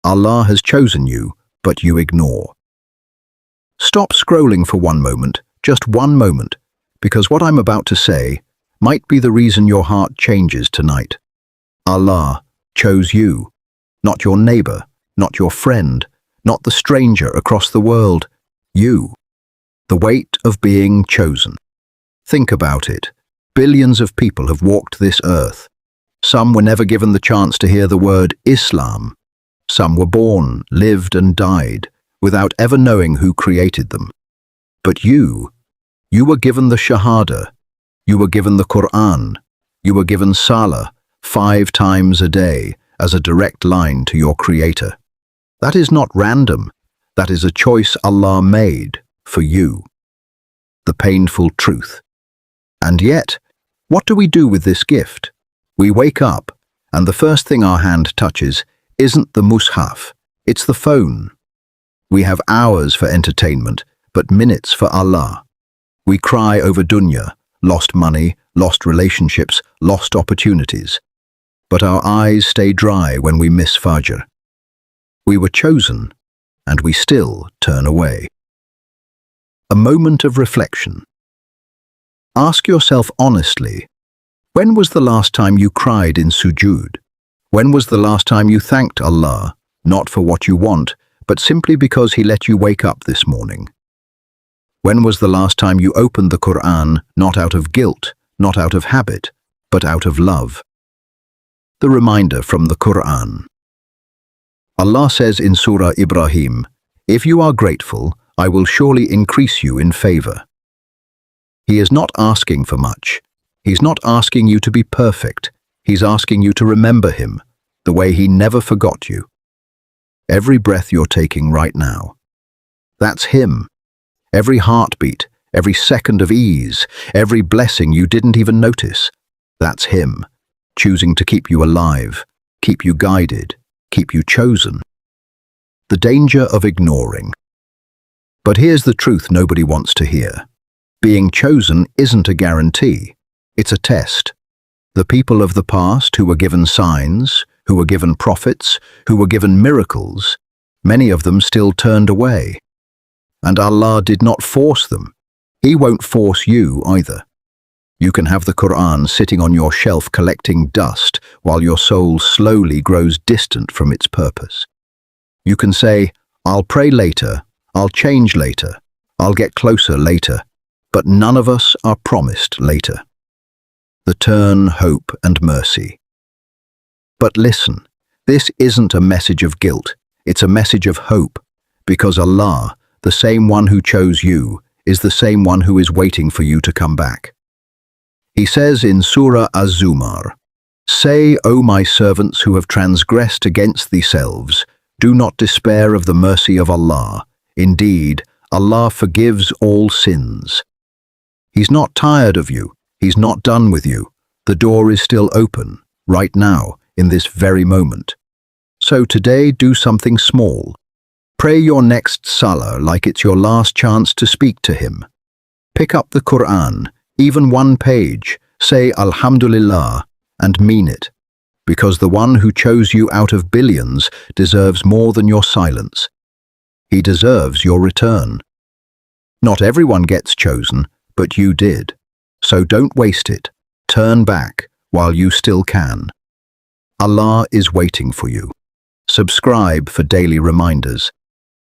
Allah has chosen you, but you ignore. Stop scrolling for one moment, just one moment, because what I'm about to say might be the reason your heart changes tonight. Allah chose you, not your neighbor, not your friend, not the stranger across the world. You. The weight of being chosen. Think about it. Billions of people have walked this earth. Some were never given the chance to hear the word Islam. Some were born, lived and died without ever knowing who created them. But you were given the Shahada. You were given the Quran. You were given Salah 5 times a day as a direct line to your Creator. That is not random. That is a choice Allah made for you. The painful truth. And yet, what do we do with this gift? We wake up, and the first thing our hand touches isn't the mushaf, it's the phone. We have hours for entertainment, but minutes for Allah. We cry over dunya, lost money, lost relationships, lost opportunities. But our eyes stay dry when we miss Fajr. We were chosen, and we still turn away. A moment of reflection. Ask yourself honestly, when was the last time you cried in sujood? When was the last time you thanked Allah, not for what you want, but simply because He let you wake up this morning? When was the last time you opened the Quran, not out of guilt, not out of habit, but out of love? The reminder from the Quran. Allah says in Surah Ibrahim, "If you are grateful, I will surely increase you in favor." He is not asking for much. He's not asking you to be perfect. He's asking you to remember Him, the way He never forgot you. Every breath you're taking right now, that's Him. Every heartbeat, every second of ease, every blessing you didn't even notice, that's Him, choosing to keep you alive, keep you guided, keep you chosen. The danger of ignoring. But here's the truth nobody wants to hear. Being chosen isn't a guarantee. It's a test. The people of the past who were given signs, who were given prophets, who were given miracles, many of them still turned away. And Allah did not force them. He won't force you either. You can have the Quran sitting on your shelf collecting dust while your soul slowly grows distant from its purpose. You can say, "I'll pray later, I'll change later, I'll get closer later," but none of us are promised later. The turn, hope and mercy. But listen, this isn't a message of guilt, it's a message of hope, because Allah, the same one who chose you, is the same one who is waiting for you to come back. He says in Surah Az-Zumar, "Say, O my servants who have transgressed against themselves, do not despair of the mercy of Allah. Indeed, Allah forgives all sins." He's not tired of you. He's not done with you. The door is still open, right now, in this very moment. So today, do something small. Pray your next salah like it's your last chance to speak to Him. Pick up the Quran, even one page, say Alhamdulillah, and mean it, because the one who chose you out of billions deserves more than your silence. He deserves your return. Not everyone gets chosen, but you did. So don't waste it. Turn back while you still can. Allah is waiting for you. Subscribe for daily reminders.